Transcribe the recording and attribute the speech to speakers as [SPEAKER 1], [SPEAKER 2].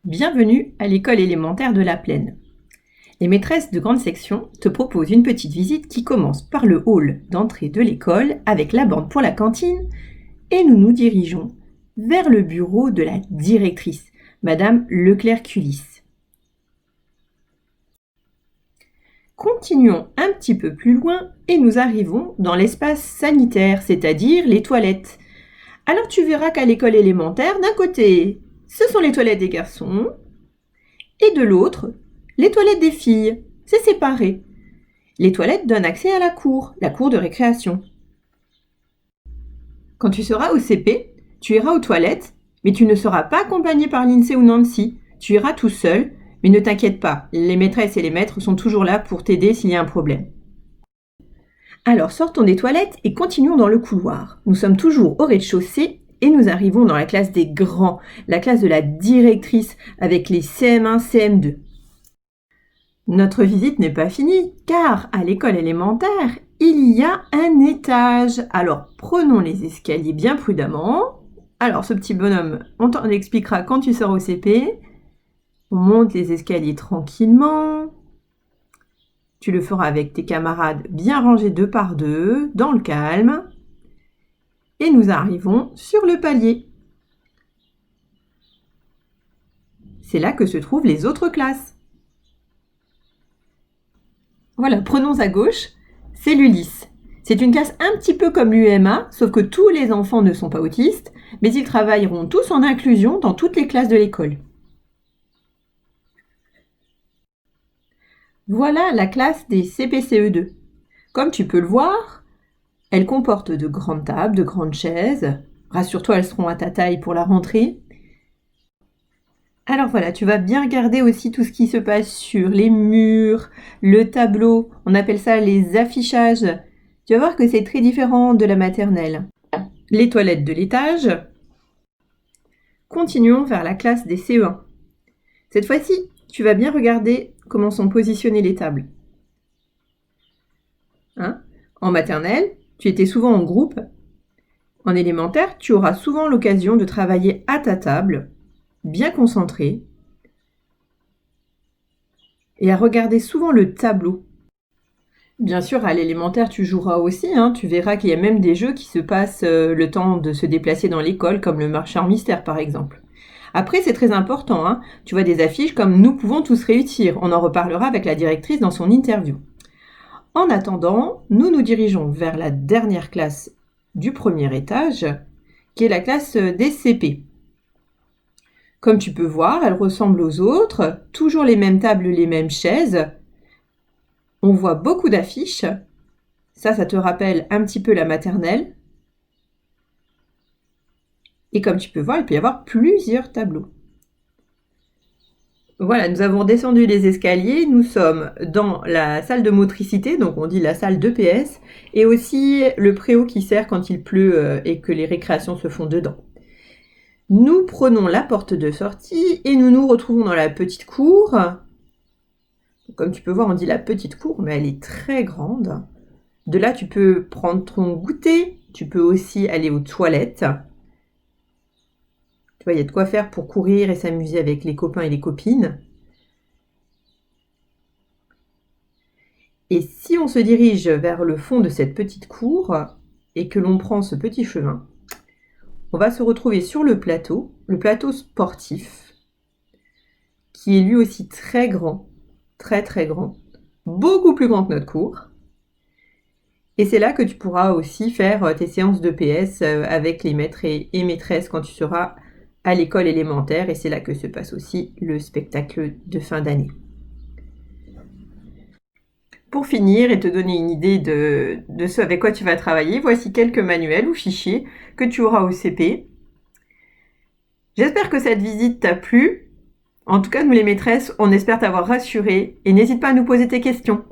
[SPEAKER 1] Bienvenue à l'école élémentaire de la Plaine. Les maîtresses de grande section te proposent une petite visite qui commence par le hall d'entrée de l'école avec la borne pour la cantine et nous nous dirigeons vers le bureau de la directrice, Madame Leclerc-Culis. Continuons un petit peu plus loin et nous arrivons dans l'espace sanitaire, c'est-à-dire les toilettes. Alors tu verras qu'à l'école élémentaire, d'un côté, ce sont les toilettes des garçons et de l'autre, les toilettes des filles. C'est séparé. Les toilettes donnent accès à la cour de récréation. Quand tu seras au CP, tu iras aux toilettes, mais tu ne seras pas accompagné par Lindsay ou Nancy. Tu iras tout seul, mais ne t'inquiète pas, les maîtresses et les maîtres sont toujours là pour t'aider s'il y a un problème. Alors sortons des toilettes et continuons dans le couloir. Nous sommes toujours au rez-de-chaussée et nous arrivons dans la classe des grands, la classe de la directrice avec les CM1, CM2. Notre visite n'est pas finie, car à l'école élémentaire, il y a un étage. Alors prenons les escaliers bien prudemment. Alors ce petit bonhomme, on t'en expliquera quand tu seras au CP. On monte les escaliers tranquillement. Tu le feras avec tes camarades bien rangés 2 par 2, dans le calme. Et nous arrivons sur le palier. C'est là que se trouvent les autres classes. Voilà, prenons à gauche, c'est l'Ulysse. C'est une classe un petit peu comme l'UMA, sauf que tous les enfants ne sont pas autistes, mais ils travailleront tous en inclusion dans toutes les classes de l'école. Voilà la classe des CPCE2. Comme tu peux le voir, elle comporte de grandes tables, de grandes chaises. Rassure-toi, elles seront à ta taille pour la rentrée. Alors voilà, tu vas bien regarder aussi tout ce qui se passe sur les murs, le tableau. On appelle ça les affichages. Tu vas voir que c'est très différent de la maternelle. Les toilettes de l'étage. Continuons vers la classe des CE1. Cette fois-ci, tu vas bien regarder comment sont positionnées les tables. En maternelle, tu étais souvent en groupe. En élémentaire, tu auras souvent l'occasion de travailler à ta table, bien concentré, et à regarder souvent le tableau. Bien sûr, à l'élémentaire, tu joueras aussi. Tu verras qu'il y a même des jeux qui se passent le temps de se déplacer dans l'école, comme le marchand mystère par exemple. Après, c'est très important. Tu vois des affiches comme « Nous pouvons tous réussir ». On en reparlera avec la directrice dans son interview. En attendant, nous nous dirigeons vers la dernière classe du premier étage, qui est la classe des CP. Comme tu peux voir, elle ressemble aux autres, toujours les mêmes tables, les mêmes chaises. On voit beaucoup d'affiches. Ça te rappelle un petit peu la maternelle. Et comme tu peux voir, il peut y avoir plusieurs tableaux. Voilà, nous avons descendu les escaliers, nous sommes dans la salle de motricité, donc on dit la salle d'EPS, et aussi le préau qui sert quand il pleut et que les récréations se font dedans. Nous prenons la porte de sortie et nous nous retrouvons dans la petite cour. Comme tu peux voir, on dit la petite cour, mais elle est très grande. De là, tu peux prendre ton goûter, tu peux aussi aller aux toilettes. Tu vois, il y a de quoi faire pour courir et s'amuser avec les copains et les copines. Et si on se dirige vers le fond de cette petite cour et que l'on prend ce petit chemin, on va se retrouver sur le plateau sportif, qui est lui aussi très grand, très très grand, beaucoup plus grand que notre cour. Et c'est là que tu pourras aussi faire tes séances de PS avec les maîtres et maîtresses quand tu seras à l'école élémentaire, et c'est là que se passe aussi le spectacle de fin d'année. Pour finir et te donner une idée de ce avec quoi tu vas travailler, voici quelques manuels ou fichiers que tu auras au CP. J'espère que cette visite t'a plu. En tout cas, nous les maîtresses, on espère t'avoir rassuré et n'hésite pas à nous poser tes questions.